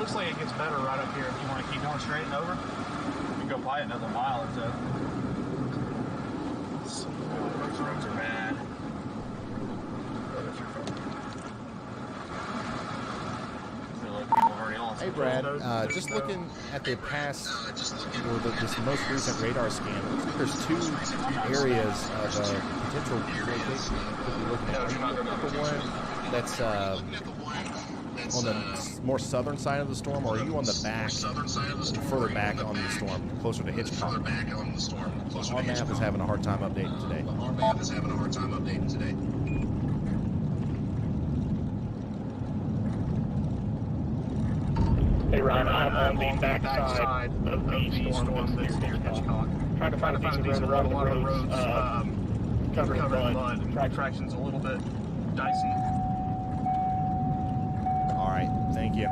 looks like it gets better right up here. If you want to keep going straight and over, you can go probably another mile or so. Those roads are bad. Hey Brad, just looking at the past, or this most recent radar scan, it looks like there's two areas of potential location you could be looking at. Are you looking at the one that's on the more southern side of the storm, or are you on the back, further back on the storm, closer to Hitchcock? Our map is having a hard time updating today. Hey Ryan, I'm on the back side of the storm that's near Hitchcock. Trying to find a decent road. A lot of roads covered in mud. Traction's a little bit dicey. All right, thank you.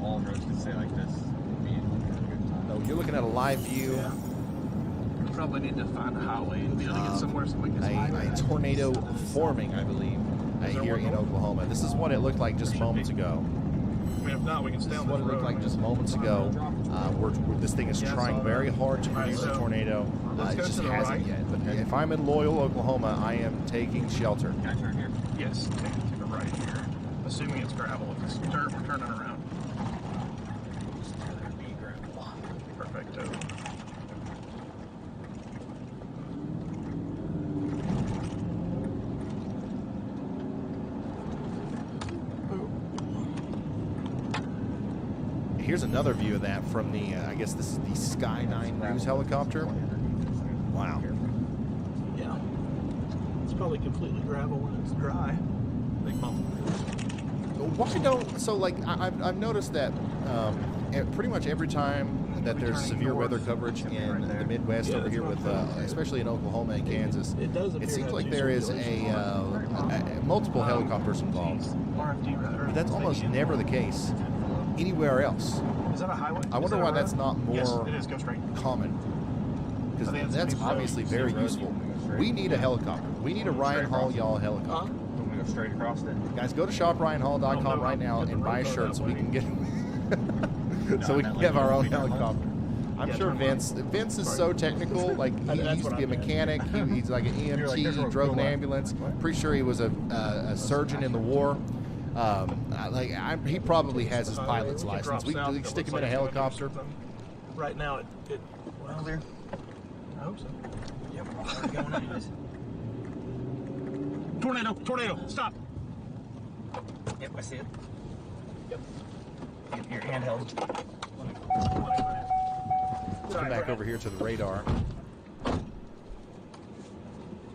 All roads can stay like this. So you're looking at a live view. Yeah. Probably need to find a highway and be able to get somewhere so we can a tornado forming, I believe, here in Oklahoma. This is what it looked like just moments ago. I mean, if not, we can stay on the road. This is what it looked like just moments ago. This thing is trying very hard to produce a tornado. It just hasn't yet. But if I'm in Loyal, Oklahoma, I am taking shelter. Can I turn here? Yes, take it to the right here. Assuming it's gravel. If it's dirt, we're turning around. Perfecto. Here's another view of that from the, I guess this is the Sky 9 News helicopter. Wow. Yeah. It's probably completely gravel when it's dry. Big bump. Why don't, so like, I've noticed that pretty much every time that there's severe weather coverage in the Midwest over here with, especially in Oklahoma and Kansas, it seems like there is multiple helicopters involved. But that's almost never the case anywhere else. Is that a highway? I wonder why that's not more it is. Go straight. common. Because that's obviously very useful. We need a helicopter. We need a Ryan Hall y'all helicopter. I'm gonna go straight across it. Guys, go to shopryanhall.com right now and buy a shirt so we can get so we can have our own helicopter. I'm sure Vince is so technical. Like he used to be a mechanic. He's like an EMT. He drove an ambulance. Pretty sure he was a surgeon in the war. He probably has his pilot's license. We can stick him in a helicopter. Right now, well, there. I hope so. Yep, we're going anyways. Tornado, stop. Yep, I see it. Yep. Your handheld. Come back over here to the radar.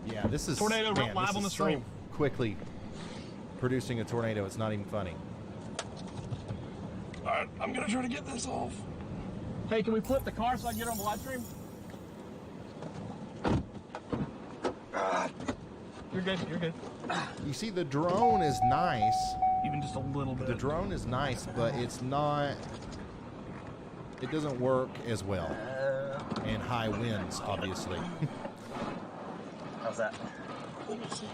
Yeah, this is tornado live on the stream. So quickly producing a tornado, it's not even funny. Alright, I'm gonna try to get this off. Hey, can we flip the car so I can get on the live stream? You're good. You see, the drone is nice. Even just a little bit. The drone is nice, but it's not, it doesn't work as well. And high winds, obviously. How's that? Let me see.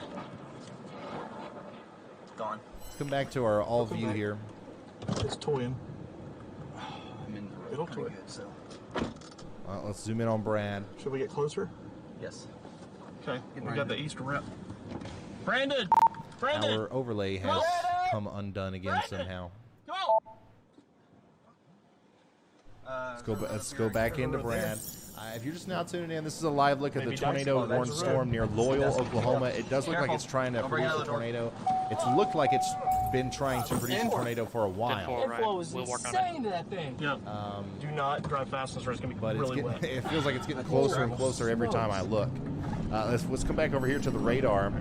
Gone. Let's come back to our all view here. It's toying. I'm in the road. It'll toy. Good, so. Let's zoom in on Brad. Should we get closer? Yes. Okay, we got the east rep. Brandon! Our overlay has come undone again somehow. Let's go back into Brad. If you're just now tuning in, this is a live look at the tornado-warned storm near Loyal, Oklahoma. It does look like it's trying to produce a tornado. It's looked like it's been trying to produce a tornado for a while. Inflow is insane to that thing. Yeah. Do not drive fast, or it's going to be really wet. It feels like it's getting closer and closer every time I look. Let's come back over here to the radar.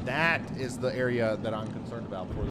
That is the area that I'm concerned about.